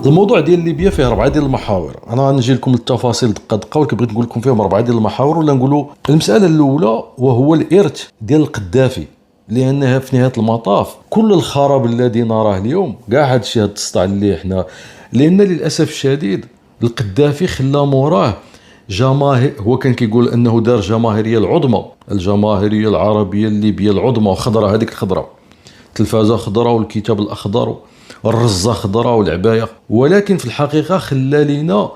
الموضوع ديال ليبيا فيه 4 ديال المحاور. انا غنجي لكم التفاصيل دقه دقه، ولكن بغيت نقول لكم فيهم 4 ديال المحاور. ولا نقولوا المساله الاولى وهو الارث ديال القذافي، لانها في نهايه المطاف كل الخراب الذي نراه اليوم كاع هذا الشيء، هذا الصداع اللي احنا، لان للاسف الشديد القذافي خلى موراه جماهير. هو كان كيقول انه دار الجماهيريه العظمى، الجماهيريه العربيه الليبيه العظمى، وخضراء هذيك الخضراء، التلفازه خضراء والكتاب الاخضر والرزه خضراء والعبايه، ولكن في الحقيقه خلى لنا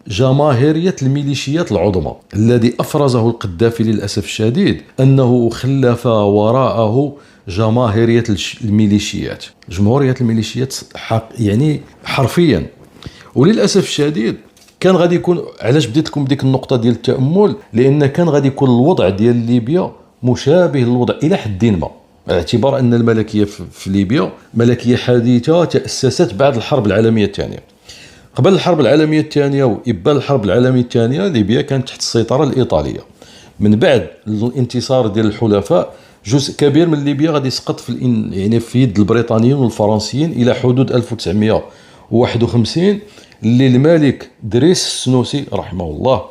جماهيريه الميليشيات العظمى الذي افرزه القذافي للاسف الشديد، انه خلف وراءه جماهيريه الميليشيات، جمهوريه الميليشيات يعني حرفيا. وللاسف الشديد كان غادي يكون، علاش بديت لكم بديك النقطه ديال التامل، لان كان غادي يكون الوضع ديال ليبيا مشابه للوضع الى حد ما، اعتبار ان الملكيه في ليبيا ملكيه حديثه تاسست بعد الحرب العالميه الثانيه. قبل الحرب العالميه الثانيه وابان الحرب العالميه الثانيه ليبيا كانت تحت السيطره الايطاليه. من بعد الانتصار ديال الحلفاء جزء كبير من ليبيا غادي يسقط يعني في يد البريطانيين والفرنسيين الى حدود 1951، اللي الملك دريس السنوسي رحمه الله،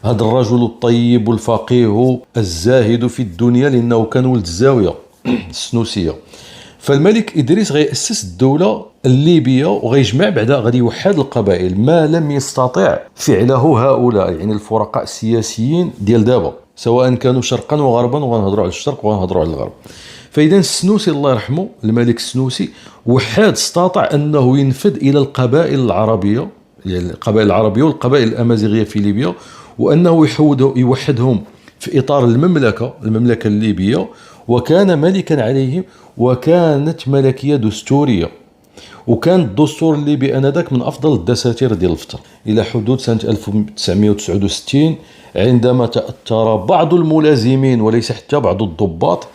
هذا الرجل الطيب والفقيه الزاهد في الدنيا، لانه كان ولد الزاويه السنوسيه. فالملك ادريس غيأسس الدوله الليبيه وغيجمع بعدا، غادي يوحد القبائل، ما لم يستطع فعله هؤلاء يعني الفرقاء السياسيين ديال دابا، سواء كانوا شرقا وغربا، وغنهضروا على الشرق وغنهضروا على الغرب. فاذا السنوسي الله يرحمه، الملك السنوسي وحد استطاع انه ينفذ الى القبائل العربيه، يعني القبائل العربيه والقبائل الامازيغيه في ليبيا، وانه يوحدهم في اطار المملكه الليبيه، وكان ملكا عليهم، وكانت ملكيه دستوريه. وكان الدستور الليبي انذاك من افضل الدساتير ديال الفتره الى حدود سنه 1969، عندما تاثر بعض الملازمين وليس حتى بعض الضباط،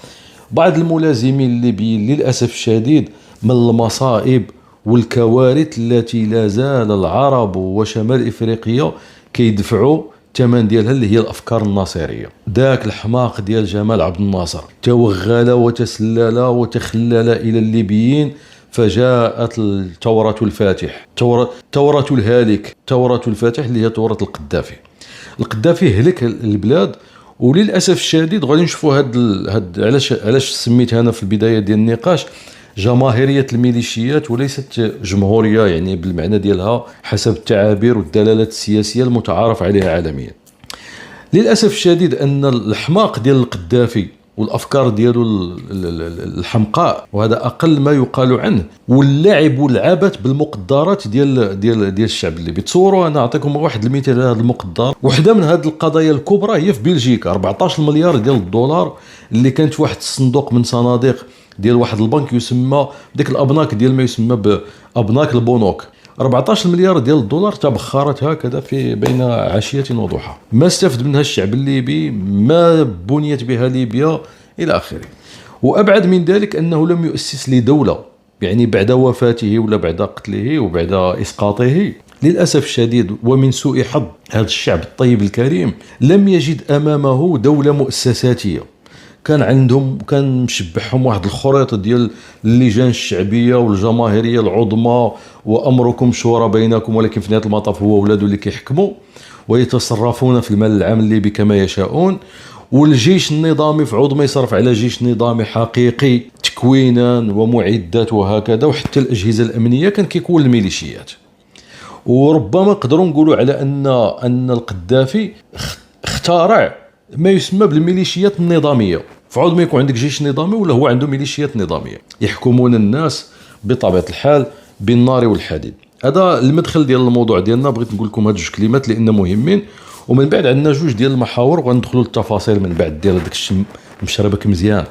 بعض الملازمين الليبيين للاسف الشديد، من المصائب والكوارث التي لا زال العرب وشمال افريقيا كيدفعوا الثمن ديالها، اللي هي الافكار الناصريه. ذاك الحماق ديال جمال عبد الناصر توغل وتسلل وتخلل الى الليبيين، فجاءت الثوره الفاتح، ثوره الهالك، ثوره الفاتح اللي هي ثوره القذافي. القذافي هلك البلاد. وللاسف الشديد غادي نشوفوا هاد علاش سميتها انا في البدايه ديال النقاش جماهيريه الميليشيات وليست جمهوريه، يعني بالمعنى ديالها حسب التعابير والدلالات السياسيه المتعارف عليها عالميا. للاسف الشديد ان الحماق ديال القذافي والافكار ديالو الحمقاء، وهذا اقل ما يقال عنه، واللعب والعبث بالمقدرات ديال الشعب الليبي. تصوروا، انا اعطيكم واحد المثال على هذا المقدر. وحده من هذه القضايا الكبرى هي في بلجيكا، 14 مليار ديال الدولار اللي كانت واحد الصندوق من صناديق ديال واحد البنك يسمى ديك الابناك ديال ما يسمى بابناك البنوك. 14 مليار ديال الدولار تبخرت هكذا في بين عشية وضحى، ما استفد منها الشعب الليبي، ما بنيت بها ليبيا الى اخره. وابعد من ذلك انه لم يؤسس لدولة، يعني بعد وفاته ولا بعد قتله وبعد اسقاطه للاسف الشديد ومن سوء حظ هذا الشعب الطيب الكريم، لم يجد امامه دولة مؤسساتية. كان عندهم، كان مشبعهم واحد الخريطه ديال اللجان الشعبيه والجماهيريه العظمى، وامركم شورى بينكم، ولكن في نهايه المطاف هو ولاده اللي كيحكموا ويتصرفون في المال العام الليبي كما يشاءون. والجيش النظامي في عوض ما يصرف على جيش نظامي حقيقي تكوينا ومعدات وهكذا، وحتى الاجهزه الامنيه كان كيكون الميليشيات. وربما نقدروا نقولوا على ان القذافي اخترع ما يسمى بالميليشيات النظاميه، فعود ما يكون عندك جيش نظامي ولا هو عنده ميليشيات نظاميه يحكمون الناس بطبيعه الحال بالنار والحديد. هذا المدخل ديال الموضوع ديالنا، بغيت نقول لكم هاد جوج كلمات لان مهمين، ومن بعد عندنا جوج ديال المحاور وغندخلوا للتفاصيل من بعد ديال داك الشيء مشربك مزيان.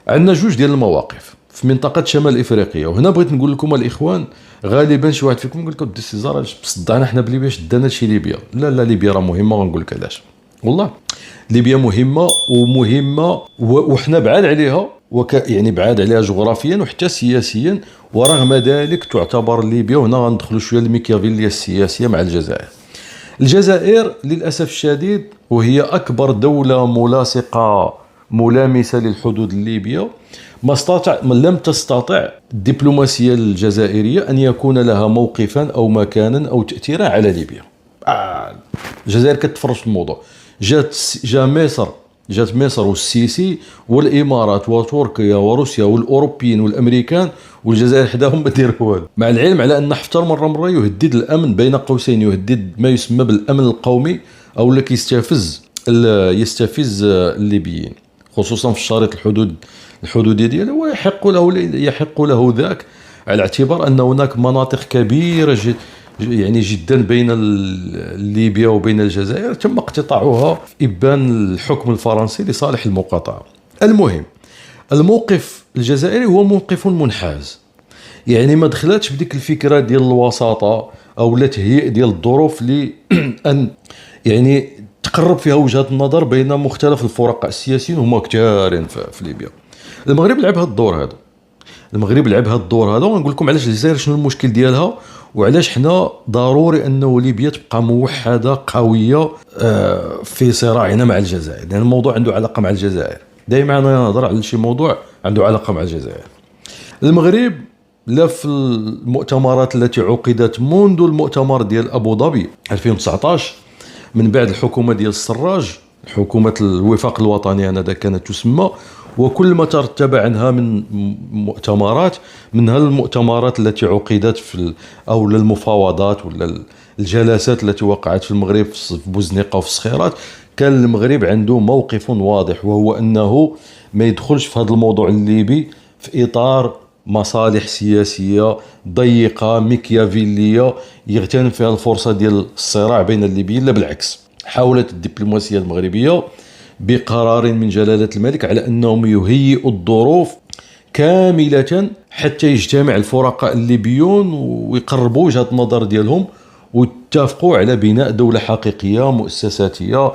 عندنا جوج ديال المواقف في منطقه شمال افريقيا، وهنا بغيت نقول لكم الاخوان، غالبا شي واحد فيكم يقول لكم دي السيزار صدعنا حنا بليبيا، شدنا شي ليبيا. لا ليبيا راه مهمه، وغنقول لك علاش. والله ليبيا مهمه ومهمه، وحنا بعاد عليها، يعني بعاد عليها جغرافيا وحتى سياسيا، ورغم ذلك تعتبر ليبيا، وهنا غندخلوا شويه الميكافيليه السياسيه مع الجزائر. الجزائر للاسف الشديد وهي اكبر دوله ملاصقه ملامسة للحدود الليبية، لم تستطع الدبلوماسية الجزائرية أن يكون لها موقفا أو مكانا أو تأثيرا على ليبيا. الجزائر كتفرج في الموضوع. جات مصر والسيسي والإمارات وتركيا وروسيا والأوروبيين والأمريكان، والجزائر حداهم ما دير والو، مع العلم على أن حفتر مرة يهدد الأمن، بين قوسين يهدد ما يسمى بالأمن القومي، أو لك يستفز الليبيين، خصوصا في الشريط الحدودي ديالو، ويحق له ذاك على اعتبار أن هناك مناطق كبيرة جدا بين ليبيا وبين الجزائر تم اقتطاعها إبان الحكم الفرنسي لصالح المقاطعة. المهم، الموقف الجزائري هو موقف منحاز، يعني ما دخلتش بديك الفكرة ديال الوساطة أو لا تهيئ ديال الظروف لأن يعني تقرب فيها وجهات النظر بين مختلف الفرقاء السياسيين، هما كثارين في ليبيا. المغرب لعب هذا الدور هذا، ونقول لكم علاش الجزائر شنو المشكل ديالها، وعلاش حنا ضروري انه ليبيا تبقى موحده قويه في صراعنا مع الجزائر، لان الموضوع عنده علاقه مع الجزائر. دائما انا نهضر على شي موضوع عنده علاقه مع الجزائر. المغرب لا في المؤتمرات التي عقدت منذ المؤتمر ديال ابو ظبي 2019 من بعد الحكومه ديال السراج، حكومه الوفاق الوطني انذاك كانت تسمى، وكل ما ترتب عنها من مؤتمرات، منها المؤتمرات التي عقدت أو المفاوضات ولا الجلسات التي وقعت في المغرب في بوزنيقة وفي الصخيرات، كان المغرب عنده موقف واضح، وهو أنه ما يدخلش في هذا الموضوع الليبي في إطار مصالح سياسية ضيقة ميكيافيلية يغتنم فيها الفرصة ديال الصراع بين الليبيين. لا بالعكس، حاولت الدبلوماسية المغربية بقرار من جلالة الملك على أنهم يهيئوا الظروف كاملة حتى يجتمع الفرقاء الليبيون ويقربوا وجهة النظر ديالهم واتفقوا على بناء دولة حقيقية مؤسساتية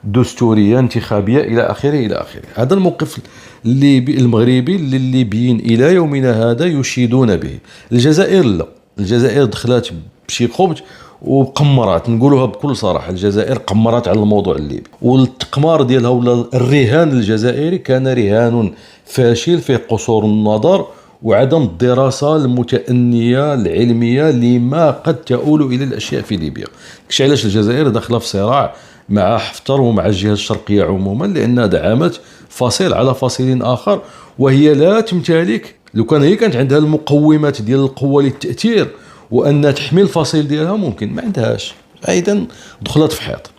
دستورية انتخابية إلى آخره. هذا الموقف المغربي اللي الليبيين إلى يومنا هذا يشيدون به. الجزائر لا، الجزائر دخلت بشي خبز وقمرات، نقولوها بكل صراحة، الجزائر قمرات على الموضوع الليبي، والتقمار ديالها ولا الرهان الجزائري كان رهان فاشل في قصور النظر وعدم الدراسة المتأنية العلمية لما قد تؤول إلى الأشياء في ليبيا. كش علاش الجزائر داخلة في صراع مع حفتر ومع الجهة الشرقية عموما، لأنها دعمت فصيل على فصيل آخر، وهي لا تمتلك، لو كان هي كانت عندها المقومات ديال القوة للتأثير وأن تحمي الفصيل ديالها، ممكن ما عندهاش، أيضا دخلت في حيط.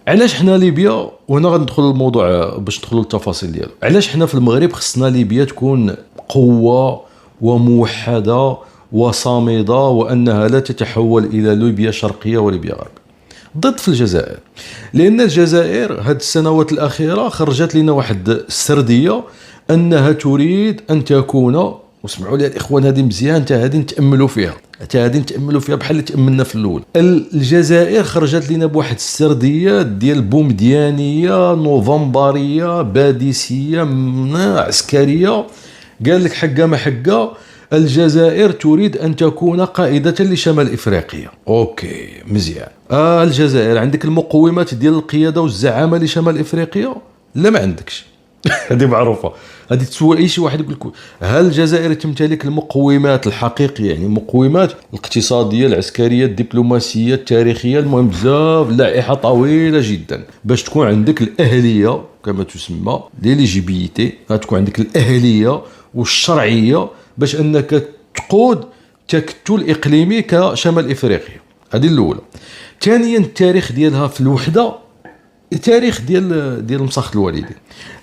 علاش حنا ليبيا، وهنا غندخل الموضوع باش ندخلوا للتفاصيل ديالو، علاش حنا في المغرب خصنا ليبيا تكون قوة وموحدة وصامدة، وأنها لا تتحول إلى ليبيا شرقية وليبيا غربية، ضد في الجزائر. لأن الجزائر هذه السنوات الأخيرة خرجت لنا واحد السردية أنها تريد أن تكون، واسمعوا لي الإخوان هذه مزيان، هذه نتأملوا فيها بحال اللي تأملنا في الأول. الجزائر خرجت لنا بواحد السرديات ديال بومديانية نوفمبرية باديسية عسكرية، قال لك حقا ما حقا الجزائر تريد أن تكون قائدة لشمال إفريقيا. أوكي مزيان. الجزائر عندك المقومات ديال القيادة والزعامة لشمال إفريقيا؟ لا ما عندكش. هذه معروفة، هذه تسوى أي شي واحد يقول لك هل الجزائر تمتلك المقومات الحقيقية، يعني المقومات الاقتصادية العسكرية الدبلوماسية التاريخية، المهم بزاف لائحة طويلة جدا باش تكون عندك الأهلية كما تسمى ليليجيبيتي، تكون عندك الأهلية والشرعية باش أنك تقود تكتل إقليمي كشمال إفريقيا. هذه الأولى. ثانيا التاريخ ديالها في الوحدة، التاريخ ديال مسخ الوالدين،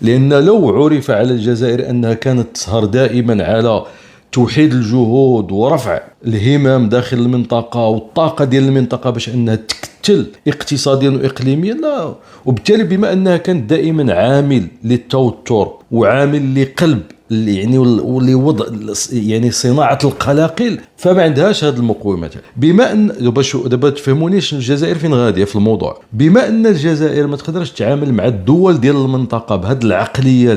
لأن لو عرف على الجزائر أنها كانت تسهر دائما على توحيد الجهود ورفع الهمم داخل المنطقة والطاقة ديال المنطقة باش أنها تكتل اقتصاديا وإقليميا، لا، وبالتالي بما أنها كانت دائما عامل للتوتر وعامل لقلب يعني ولوضع يعني صناعة القلاقل، فما عندهاش هذه المقومات. بما أن دابا تفهمونيش الجزائر فين غادية في الموضوع، بما أن الجزائر ما تقدرش تتعامل مع الدول ديال المنطقة بهذه العقلية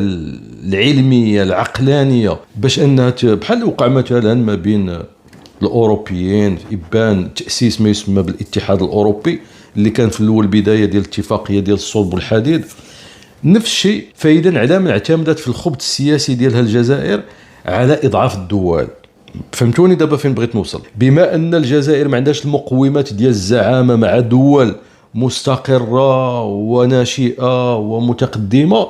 العلمية العقلانية باش أنها بحال وقع مثلا ما بين الأوروبيين إبان تأسيس ما يسمى بالاتحاد الأوروبي اللي كان في الأول بداية ديال الاتفاقية ديال الصلب والحديد، نفس الشيء فإذا على من اعتمدت في الخبط السياسي ديالها الجزائر على إضعاف الدول. فهمتوني دابا فين بغيت نوصل؟ بما أن الجزائر ما عندهاش المقومات ديال الزعامة مع دول مستقرة وناشئة ومتقدمة،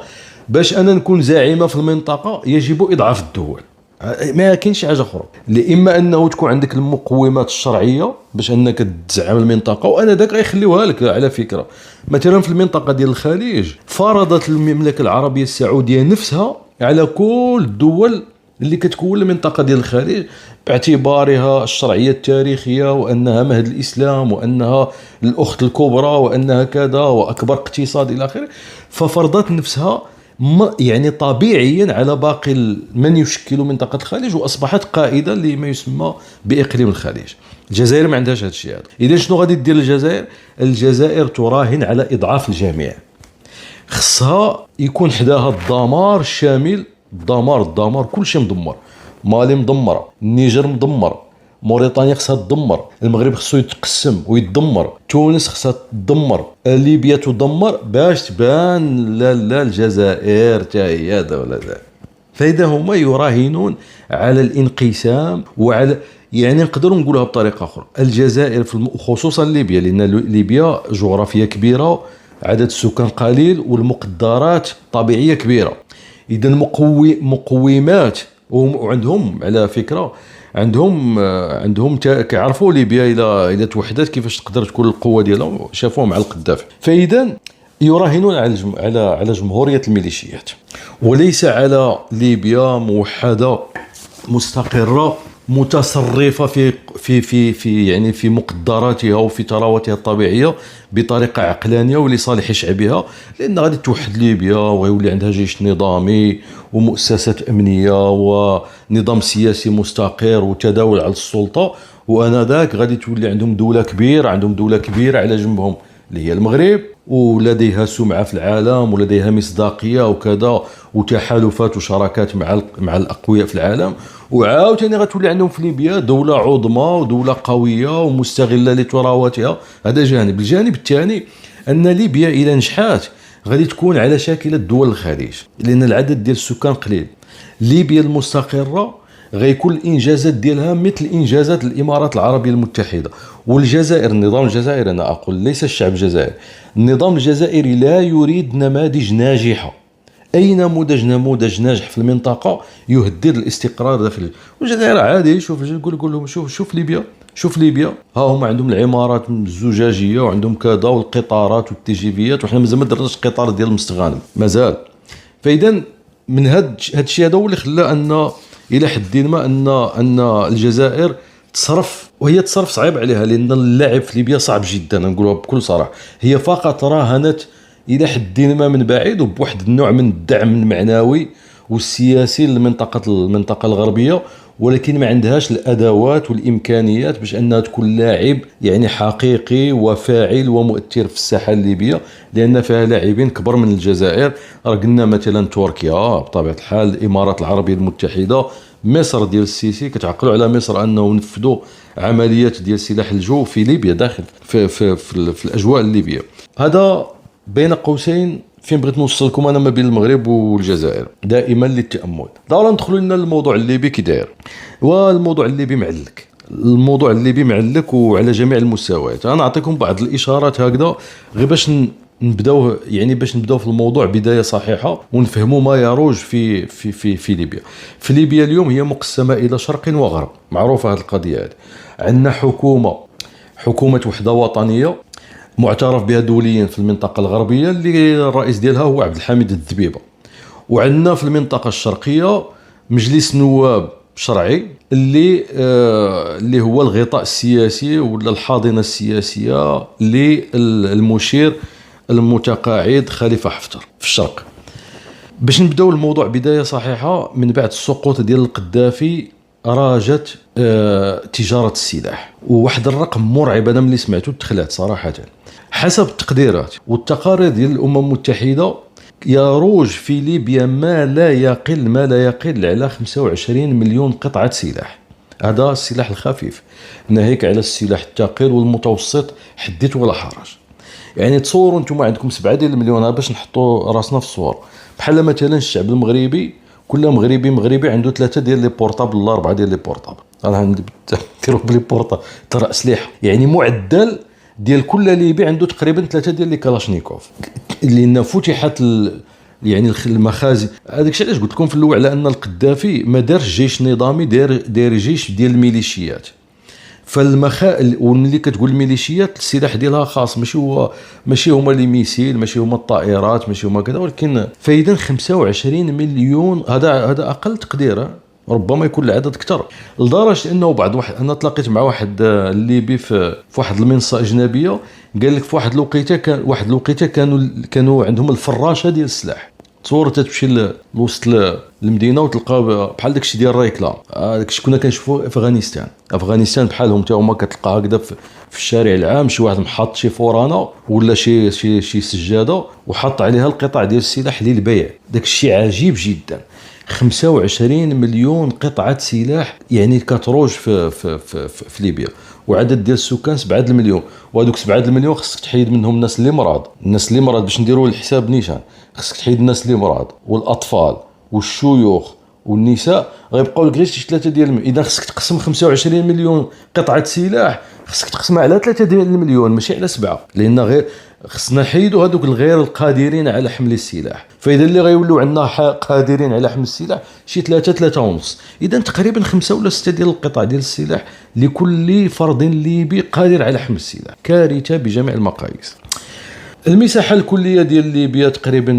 باش أنا نكون زعيمة في المنطقة يجب إضعاف الدول. ما كاينش شي حاجه اخرى، اما انه تكون عندك المقومات الشرعيه باش انك تزعم المنطقه، وانا ذاك غيخليوها لك. على فكره مثلا في المنطقه ديال الخليج فرضت المملكه العربيه السعوديه نفسها على كل الدول اللي كتكون المنطقه ديال الخليج باعتبارها الشرعيه التاريخيه، وانها مهد الاسلام، وانها الاخت الكبرى، وانها كذا واكبر اقتصاد الى اخره. ففرضت نفسها يعني طبيعيا على باقي من يشكل منطقة الخليج، وأصبحت قائدة لما يسمى بإقليم الخليج. الجزائر ما عندهاش هذا الشيء هذا. إذا شنو غادي دير الجزائر؟ الجزائر تراهن على إضعاف الجميع. خصها يكون حداها الدمار الشامل، الدمار كل شيء مدمر. مالي مدمرة، النيجر مدمر، موريتانيا خصها تدمر، المغرب خصو يتقسم ويتدمر، تونس خصها تدمر، ليبيا تدمر، باش تبان لا الجزائر حتى هي دولة. فإذا هما يراهنون على الانقسام وعلى، يعني نقدروا نقولها بطريقة أخرى، الجزائر خصوصا ليبيا، لأن ليبيا جغرافيا كبيرة، عدد السكان قليل، والمقدرات الطبيعية كبيرة. إذا مقومات، وعندهم على فكرة عندهم كيعرفوا ليبيا الى توحدت كيفاش تقدر تكون القوه ديالهم، شافوها مع القذافي. فاذا يراهنون على جمهوريه الميليشيات، وليس على ليبيا موحده مستقره متصرفه في يعني في مقدراتها وفي ثرواتها الطبيعيه بطريقه عقلانيه ولصالح شعبها، لان غادي توحد ليبيا ويولي عندها جيش نظامي ومؤسسات امنيه ونظام سياسي مستقر وتداول على السلطه، وانا ذاك غادي تولي عندهم دوله كبيره على جنبهم اللي هي المغرب، ولديها سمعه في العالم ولديها مصداقيه وكذا، وتحالفات وشراكات مع الاقوياء في العالم. وعاوتاني غتولي عندهم في ليبيا دوله عظمى ودوله قويه ومستغله لثرواتها. هذا جانب. الجانب الثاني ان ليبيا الى نجحات غادي تكون على شاكله دول الخليج، لان العدد ديال السكان قليل. ليبيا المستقره غيكون الانجازات ديالها مثل انجازات الامارات العربيه المتحده. والجزائر، النظام الجزائري، انا اقول ليس الشعب الجزائري، النظام الجزائري لا يريد نماذج ناجحه. اي نموذج ناجح في المنطقه يهدد الاستقرار داخل الجزائر. عادي، شوف قول لهم شوف ليبيا ها هم عندهم العمارات الزجاجيه وعندهم كذا والقطارات والتجيفيات، وحنا مازال ما درناش القطار ديال المستغانم مازال. فاذا من هاد الشيء هذا هو اللي خلى ان الى حد ما ان الجزائر تصرف، وهي تصرف صعيب عليها، لان اللعب في ليبيا صعب جدا، نقولها بكل صراحه. هي فقط راهنت الى حد ما من بعيد وبواحد النوع من الدعم المعنوي والسياسي المنطقه الغربيه، ولكن ما عندهاش الادوات والامكانيات باش انها تكون لاعب يعني حقيقي وفاعل ومؤثر في الساحه الليبيه، لان فيها لاعبين كبر من الجزائر. قلنا مثلا تركيا بطبيعه الحال، الامارات العربيه المتحده، مصر ديال السيسي. كتعقلوا على مصر انه نفذوا عمليات ديال سلاح الجو في ليبيا داخل في الاجواء الليبيه. هذا بين قوسين فين بغيت نوصلكم انا ما بين المغرب والجزائر دائما للتامل. دابا ندخلوا لنا الموضوع الليبي كي داير. والموضوع الليبي معلك وعلى جميع المستويات. انا اعطيكم بعض الاشارات هكذا غير باش نبداو في الموضوع بدايه صحيحه ونفهموا ما يروج في ليبيا. في ليبيا اليوم هي مقسمه الى شرق وغرب، معروفه هذه القضيه هذه. عندنا حكومه وحده وطنيه معترف بها دوليا في المنطقه الغربيه، اللي الرئيس ديالها هو عبد الحميد الدبيبه. وعندنا في المنطقه الشرقيه مجلس نواب شرعي اللي هو الغطاء السياسي ولا الحاضنه السياسيه للمشير المتقاعد خليفه حفتر في الشرق. باش نبداو الموضوع بدايه صحيحه، من بعد السقوط ديال القذافي راجت تجاره السلاح، وواحد الرقم مرعب انا ملي سمعته تخلعت صراحه. حسب التقديرات والتقارير ديال الامم المتحده يروج في ليبيا ما لا يقل على 25 مليون قطعه سلاح. هذا السلاح الخفيف، ناهيك على السلاح الثقيل والمتوسط حدث ولا حرج. يعني تصوروا انتم عندكم 7 ديال المليون باش نحطوا راسنا في الصور. بحال مثلا الشعب المغربي، كل مغربي عنده 3 ديال لي بورطابل ولا 4 ديال لي بورطابل. انا عندي ديروا بلي بورطا ترى اسلحه، يعني معدل ديال كل ليبي عنده تقريبا 3 ديال لي كلاشنيكوف، لان فتحت يعني المخازن. هذاك الشيء علاش قلت لكم في الاول على ان القذافي ما دارش جيش نظامي، دار جيش ديال الميليشيات. وملي كتقول الميليشيات السلاح ديالها خاص، ماشي هما لي ميسيل، ماشي هما الطائرات، ماشي هما كذا، ولكن فاذا 25 مليون هذا اقل تقدير، ربما يكون العدد اكثر، لدرجه انه انا تلاقيت مع واحد الليبي في واحد المنصه اجنبيه، قال لك في واحد الوقيته كانوا عندهم الفراشه ديال السلاح. تصور تمشي لوسط المدينه وتلقى بحال داكشي ديال الريكلام، داكشي كنا كنشوفوا في افغانستان بحالهم حتى هما، كتلقى هكذا في الشارع العام شي واحد محط شي فورانه ولا شي سجاده وحط عليها القطع ديال السلاح للبيع. داكشي عجيب جدا. 25 مليون قطعه سلاح يعني كتروج في ليبيا، وعدد ديال السكان 7 المليون، وهذوك 7 المليون خصك تحيد منهم الناس اللي مرض باش نديروا الحساب نيشان. خصك تحيد الناس اللي مرض والاطفال والشيوخ والنساء، غيبقاو لك غير شي 3 ديال اذا خصك تقسم 25 مليون قطعه سلاح، خصك تقسمها على 3 ديال المليون ماشي على 7، لان غير خصنا نحيدوا هذوك الغير القادرين على حمل السلاح. فاذا اللي غيولوا عندنا قادرين على حمل السلاح شي 3 ونص، اذا تقريبا 5 ولا 6 ديال القطع ديال السلاح لكل فرد ليبي قادر على حمل السلاح. كارثه بجميع المقاييس. المساحه الكليه ديال ليبيا تقريبا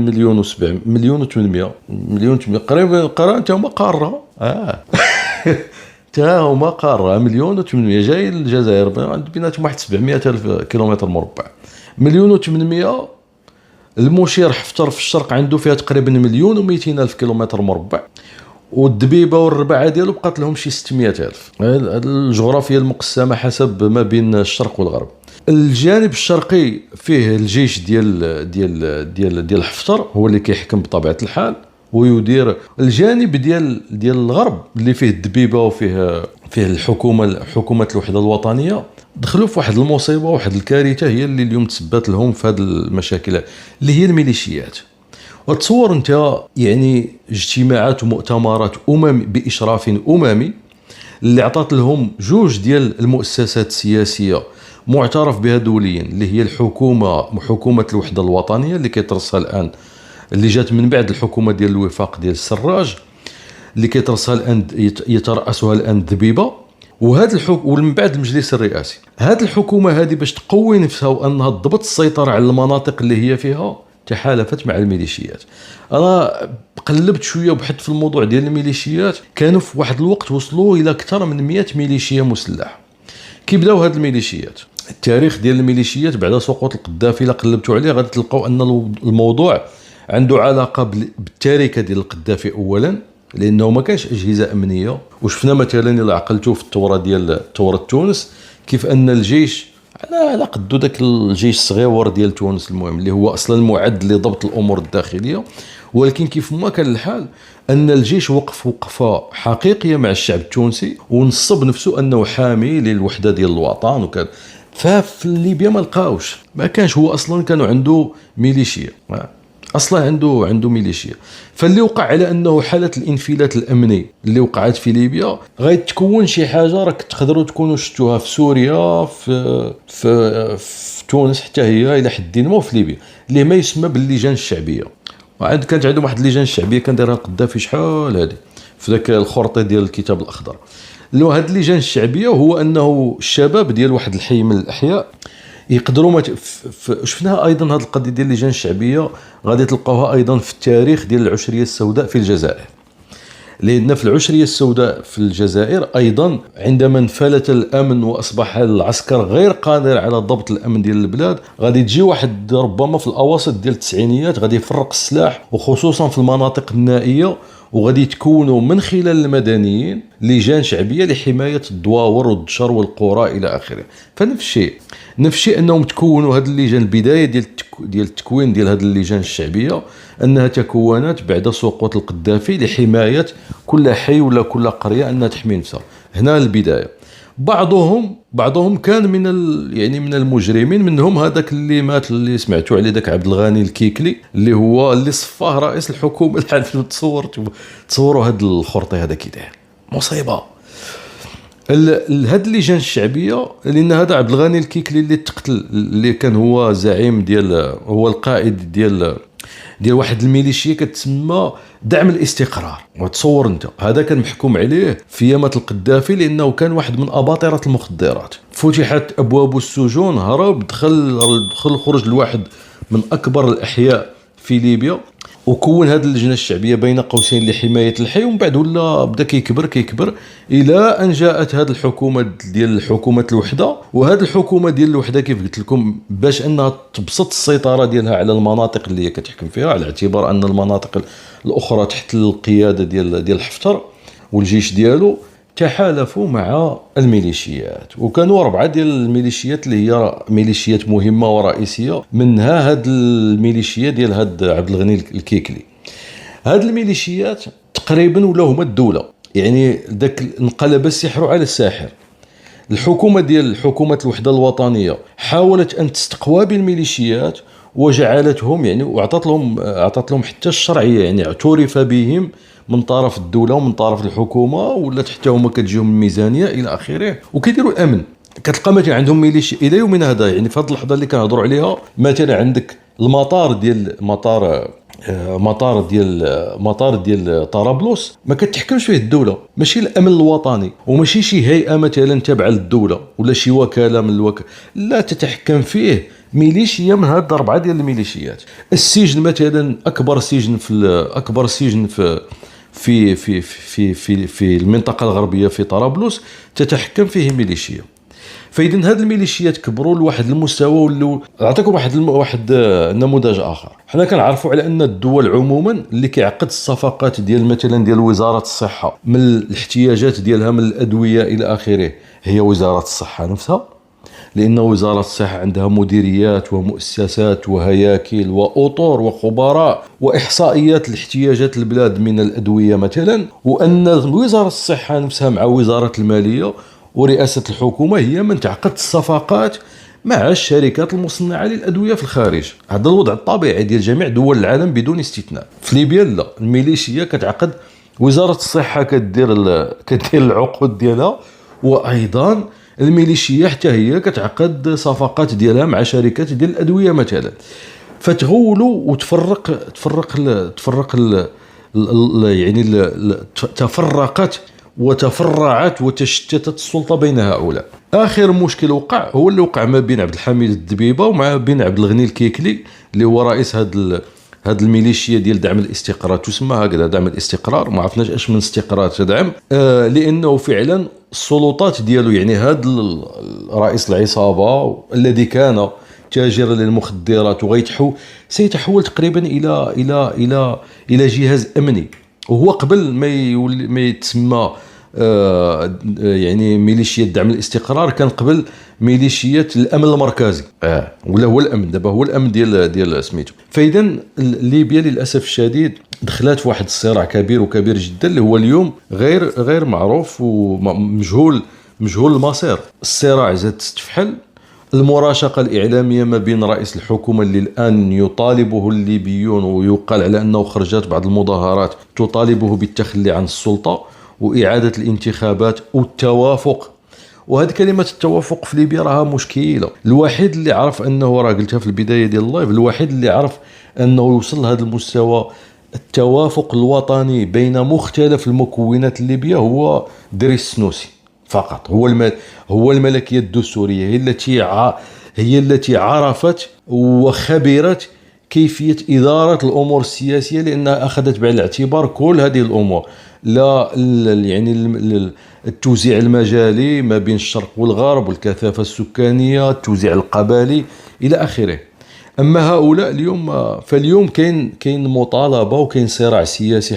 مليون و800 قريبا قران هما قاره تا هما قاره 1,800,000 جاي الجزائر بيناتهم واحد 700,000 كيلومتر مربع. 1,800,000. المشير حفتر في الشرق عنده فيها تقريبا 1,200,000 كيلومتر مربع، والدبيبه والربعه ديالو بقات لهم شي 600,000. هذه الجغرافيا المقسمه حسب ما بين الشرق والغرب. الجانب الشرقي فيه الجيش ديال حفتر هو اللي كيحكم بطبيعه الحال ويدير. الجانب ديال الغرب اللي فيه الدبيبه وفيه حكومه الوحده الوطنيه، دخلوا في واحد المصيبه واحد الكارثه هي اللي اليوم تسببت لهم في هذه المشاكل اللي هي الميليشيات. وتصور انت يعني اجتماعات ومؤتمرات باشراف اممي اللي عطات لهم جوج ديال المؤسسات السياسيه معترف بها دوليا، اللي هي حكومه الوحده الوطنيه اللي كيترسها الان، اللي جات من بعد الحكومه ديال الوفاق ديال السراج اللي كيترسها الان، يترأسها الان الدبيبه، ومن بعد المجلس الرئاسي. هذه الحكومه هذه باش تقوي نفسها وانها تضبط السيطره على المناطق اللي هي فيها تحالفت مع الميليشيات. انا قلبت شويه وبحثت في الموضوع ديال الميليشيات، كانوا في واحد الوقت وصلوا الى اكثر من 100 ميليشيا مسلحه. كي بداو هاد الميليشيات، التاريخ ديال الميليشيات بعد سقوط القذافي، الا قلبتوا عليه غادي تلقاو ان الموضوع عنده علاقه بالتركه ديال القذافي اولا، لانه ما كانش اجهزه امنيه. وشفنا مثلا الا عقلتوا في ثوره تونس كيف ان الجيش على قدو داك الجيش الصغيور ديال تونس المهم اللي هو اصلا معد لضبط الامور الداخليه، ولكن كيف ما كان الحال ان الجيش وقف وقفه حقيقيه مع الشعب التونسي ونصب نفسه انه حامي للوحده ديال الوطن. وكان ففي ليبيا ما كانش هو اصلا كانوا عنده ميليشيا، اصلا عنده ميليشيا. فاللي وقع على انه حاله الانفلات الامني اللي وقعت في ليبيا غيتكون شي حاجه راك تقدروا تكونوا شفتوها في سوريا، في تونس حتى هي الى حد ما، في ليبيا اللي ما يسمى باللجان الشعبيه. كانت عندهم واحد اللجان الشعبيه كان دايرها القذافي شحال هذه في ذاك الخرطي ديال الكتاب الاخضر. اللي هو هذه اللجان الشعبيه هو انه الشباب ديال واحد الحي من الاحياء يقدروا شفناها ايضا. هذه القضيه ديال اللجان الشعبيه غادي تلقاوها ايضا في التاريخ ديال العشريه السوداء في الجزائر، لان في العشريه السوداء في الجزائر ايضا عندما انفلت الامن واصبح العسكر غير قادر على ضبط الامن ديال البلاد، غادي تجي واحد ربما في الاواسط ديال التسعينيات غادي يفرق السلاح وخصوصا في المناطق النائيه، وغادي يتكونوا من خلال المدنيين لجان شعبيه لحمايه الدواور والدشر والقرى الى اخره. فنفس الشيء انهم تكونوا هذه اللجان. البدايه ديال التكوين ديال هذه اللجان الشعبيه انها تكونت بعد سقوط القذافي لحمايه كل حي ولا كل قريه انها تحمي نفسها. هنا البدايه. بعضهم كان يعني من المجرمين، منهم هذاك اللي مات اللي سمعتوا عليه، ذاك عبد الغني الكيكلي، اللي هو اللي صفاه رئيس الحكومه الحال. تصوروا هذا الخرطي هذا كي داير مصيبه. هاد اللجان الشعبيه، لان هذا عبد الغني الكيكلي اللي تقتل، اللي كان هو زعيم هو القائد ديال واحد الميليشيا كتسمى دعم الاستقرار. وتصور انت هذا كان محكوم عليه في يامات القذافي لانه كان واحد من اباطره المخدرات. فتحت ابواب السجون، هرب، دخل خرج لواحد من اكبر الاحياء في ليبيا، وكون هذه اللجنه الشعبيه بين قوسين لحمايه الحي. ومن بعد ولا بدا كيكبر الى ان جاءت هذه الحكومه ديال حكومه الوحده. وهذه الحكومه ديال الوحده كيف قلت لكم باش انها تبسط السيطره ديالها على المناطق اللي هي كتحكم فيها، على اعتبار ان المناطق الاخرى تحت القياده ديال حفتر والجيش ديالو، تحالفوا مع الميليشيات. وكانوا 4 ديال الميليشيات اللي هي ميليشيات مهمه ورئيسيه، منها هاد الميليشيا ديال هاد عبد الغني الكيكلي. هاد الميليشيات تقريبا ولاو هما الدوله، يعني ذاك انقلب السحر على الساحر. الحكومه ديال حكومه الوحده الوطنيه حاولت ان تستقوى بالميليشيات وجعلتهم يعني، واعطت لهم حتى الشرعيه، يعني اعترف بهم من طرف الدوله ومن طرف الحكومه، ولات حتى هما كتجيهم الميزانيه الى اخره، وكيديروا الامن. كتلقى مثلا عندهم ميليشيا الى يومنا هذا. يعني في هذه اللحظه اللي كنهضروا عليها، مثلا عندك مطار ديال طرابلس ما كتحكمش فيه الدوله، ماشي الامن الوطني، وماشي شي هيئه مثلا تابعه للدوله ولا شي وكاله من لا، تتحكم فيه ميليشيا من هاد 4 ديال الميليشيات. السجن مثلا، اكبر سجن في المنطقه الغربيه في طرابلس تتحكم فيه ميليشيا. فاذا هاد الميليشيات كبروا لواحد المستوى. ولاو نعطيكم واحد نموذج اخر. حنا كنعرفوا على ان الدول عموما اللي كيعقد الصفقات ديال مثلا ديال وزاره الصحه من الاحتياجات ديالها من الادويه الى اخره هي وزاره الصحه نفسها، لأن وزارة الصحة عندها مديريات ومؤسسات وهياكل وأطر وخبراء وإحصائيات لاحتياجات البلاد من الأدوية مثلا. وأن وزارة الصحة نفسها مع وزارة المالية ورئاسة الحكومة هي من تعقد الصفقات مع الشركات المصنعة للأدوية في الخارج. هذا الوضع الطبيعي ديال جميع دول العالم بدون استثناء. في ليبيا لا، الميليشيا كتعقد، وزارة الصحة كدير العقود ديالها، وأيضا الميليشيا حتى هي كتعقد صفقات ديالها مع شركات ديال الادويه مثلا. فتغولوا تفرق يعني تفرقت وتفرعت وتشتتت السلطه بين هؤلاء. اخر مشكل وقع هو اللي وقع ما بين عبد الحميد الدبيبه وما بين عبد الغني الكيكلي اللي هو رئيس هاد الميليشيا ديال دعم الاستقرار. تسمى هكذا دعم الاستقرار، ما عرفناش اش من استقرار تدعم. لانه فعلا السلطات ديالو، يعني هاد رئيس العصابه الذي كان تاجرا للمخدرات سيتحول تقريبا الى جهاز امني. وهو قبل ما يتسمى يعني ميليشيا دعم الاستقرار، كان قبل ميليشيا الامن المركزي، ولا هو الامن دابا، هو الامن ديال سميتو. فاذا ليبيا للاسف الشديد دخلت في واحد الصراع كبير جدا، اللي هو اليوم غير معروف ومجهول المصير. الصراع زاد تستفحل. المراشقه الاعلاميه ما بين رئيس الحكومه اللي الان يطالبه الليبيون، ويقال على انه خرجت بعض المظاهرات تطالبه بالتخلي عن السلطه واعاده الانتخابات والتوافق. وهذه كلمه التوافق في ليبيا راها مشكله. الوحيد اللي عرف انه، راه قلتها في البدايه ديال اللايف، الوحيد اللي عرف انه يوصل لهذا المستوى التوافق الوطني بين مختلف المكونات الليبيه هو دريس السنوسي فقط. هو الملكيه الدستوريه هي التي عرفت وخبرت كيفيه اداره الامور السياسيه، لانها اخذت بعين الاعتبار كل هذه الامور، لا يعني التوزيع المجالي ما بين الشرق والغرب والكثافه السكانيه، التوزيع القبلي الى اخره. اما هؤلاء فاليوم كاين مطالبه وكاين صراع سياسي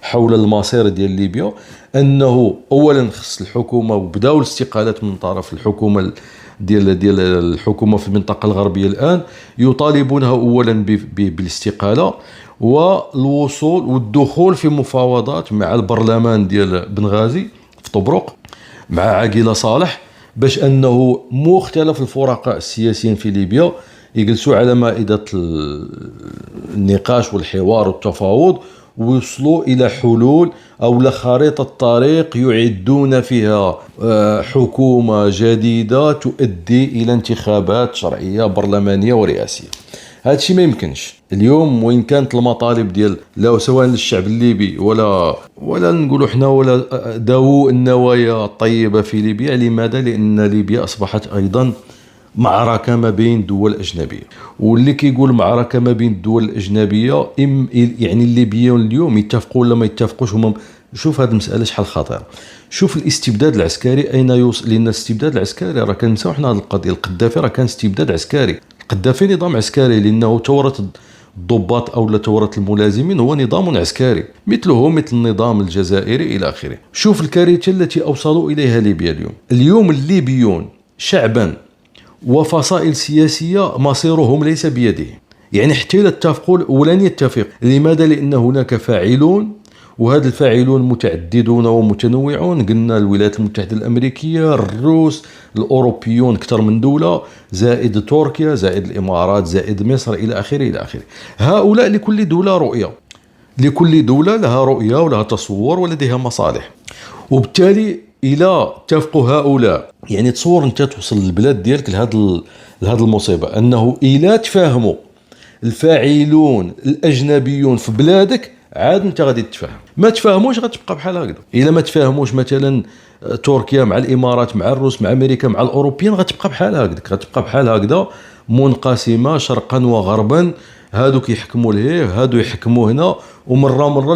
حول المصير ديال ليبيا، انه اولا خص الحكومه، وبداو الاستقالات من طرف الحكومه ديال الحكومه في المنطقه الغربيه الان، يطالبونها اولا بالاستقاله والوصول والدخول في مفاوضات مع البرلمان ديال بنغازي في طبرق مع عقيلة صالح باش أنه مختلف الفرقاء السياسيين في ليبيا يجلسوا على مائدة النقاش والحوار والتفاوض ويوصلوا إلى حلول أو لخريطة طريق يعدون فيها حكومة جديدة تؤدي إلى انتخابات شرعية برلمانية ورئاسية. هذا الشيء ما يمكنش اليوم، وإن كانت المطالب ديال لا سواء للشعب الليبي ولا نقولوا احنا ولا ذوو النوايا الطيبة في ليبيا. لماذا؟ لأن ليبيا أصبحت أيضا معركة ما بين دول أجنبية، واللي كيقول معركة ما بين الدول الأجنبية يعني الليبيون اليوم يتفقوا ولا ما يتفقوش هم. شوف هذه المسألة شحال خطيرة. شوف الاستبداد العسكري أين يوصل، لأن الاستبداد العسكري راه كنساو حنا هذه القضية. القذافي راه كان استبداد عسكري، القذافي نظام عسكري، لأنه ثورة الضباط أو ثورة الملازمين هو نظام عسكري مثله مثل النظام الجزائري إلى آخره. شوف الكارثة التي أوصلوا إليها ليبيا اليوم الليبيون شعبا وفصائل سياسية مصيرهم ليس بيدهم. يعني حتى لا اتفقوا ولن يتفق. لماذا؟ لأن هناك فاعلون، وهذا الفاعلون متعددون ومتنوعون. قلنا الولايات المتحدة الأمريكية، الروس، الأوروبيون أكثر من دولة، زائد تركيا، زائد الإمارات، زائد مصر إلى آخره إلى آخره. هؤلاء لكل دولة رؤية، لكل دولة لها رؤية ولها تصور ولديها مصالح. وبالتالي إلى اتفقوا هؤلاء، يعني تصور أنت توصل للبلاد ديالك لهذا المصيبة، أنه إلى تفاهموا الفاعلون الأجنبيون في بلادك عاد أنت غادي تتفاهم. ما تفاهموش غتبقى بحال هكذا. إلا ما تفاهموش مثلا تركيا مع الإمارات مع الروس مع أمريكا مع الأوروبيين غتبقى بحال هكذا، غتبقى بحال هكذا منقسمة شرقا وغربا. هادوك يحكموا لهيه، هادو يحكموا هنا، ومرة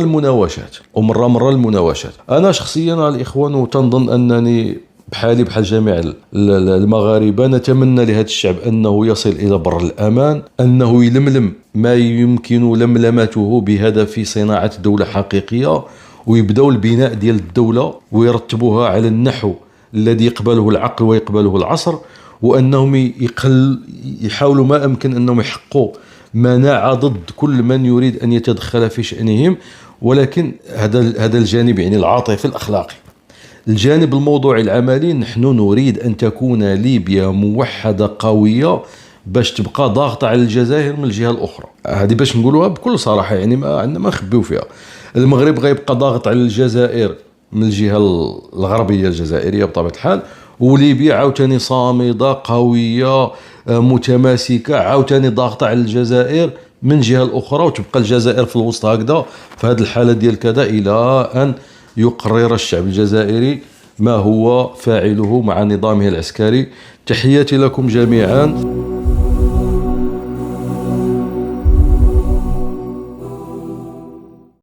المناوشات. أنا شخصيا الإخوان وتنظن أنني بحالي بحال جميع المغاربة نتمنى لهذا الشعب أنه يصل إلى بر الأمان، أنه يلملم ما يمكن لملمته بهدف صناعة دولة حقيقية، ويبدأوا البناء ديال الدولة ويرتبوها على النحو الذي يقبله العقل ويقبله العصر، وأنهم يحاولوا ما أمكن أنهم يحققوا مناعة ضد كل من يريد أن يتدخل في شأنهم. ولكن هذا الجانب يعني العاطفي الأخلاقي. الجانب الموضوعي العملي، نحن نريد أن تكون ليبيا موحدة قوية باش تبقى ضاغطة على الجزائر من الجهة الأخرى. هذه باش نقولوها بكل صراحة، يعني ما نخبيو فيها. المغرب غيبقى ضاغط على الجزائر من الجهة الغربية الجزائرية بطبيعة الحال، وليبيا عاوتاني صامدة قوية متماسكة عاوتاني ضاغطة على الجزائر من الجهة الأخرى، وتبقى الجزائر في الوسط هكذا في هذه الحالة ديال كذا، إلى أن يقرر الشعب الجزائري ما هو فاعله مع نظامه العسكري. تحياتي لكم جميعا.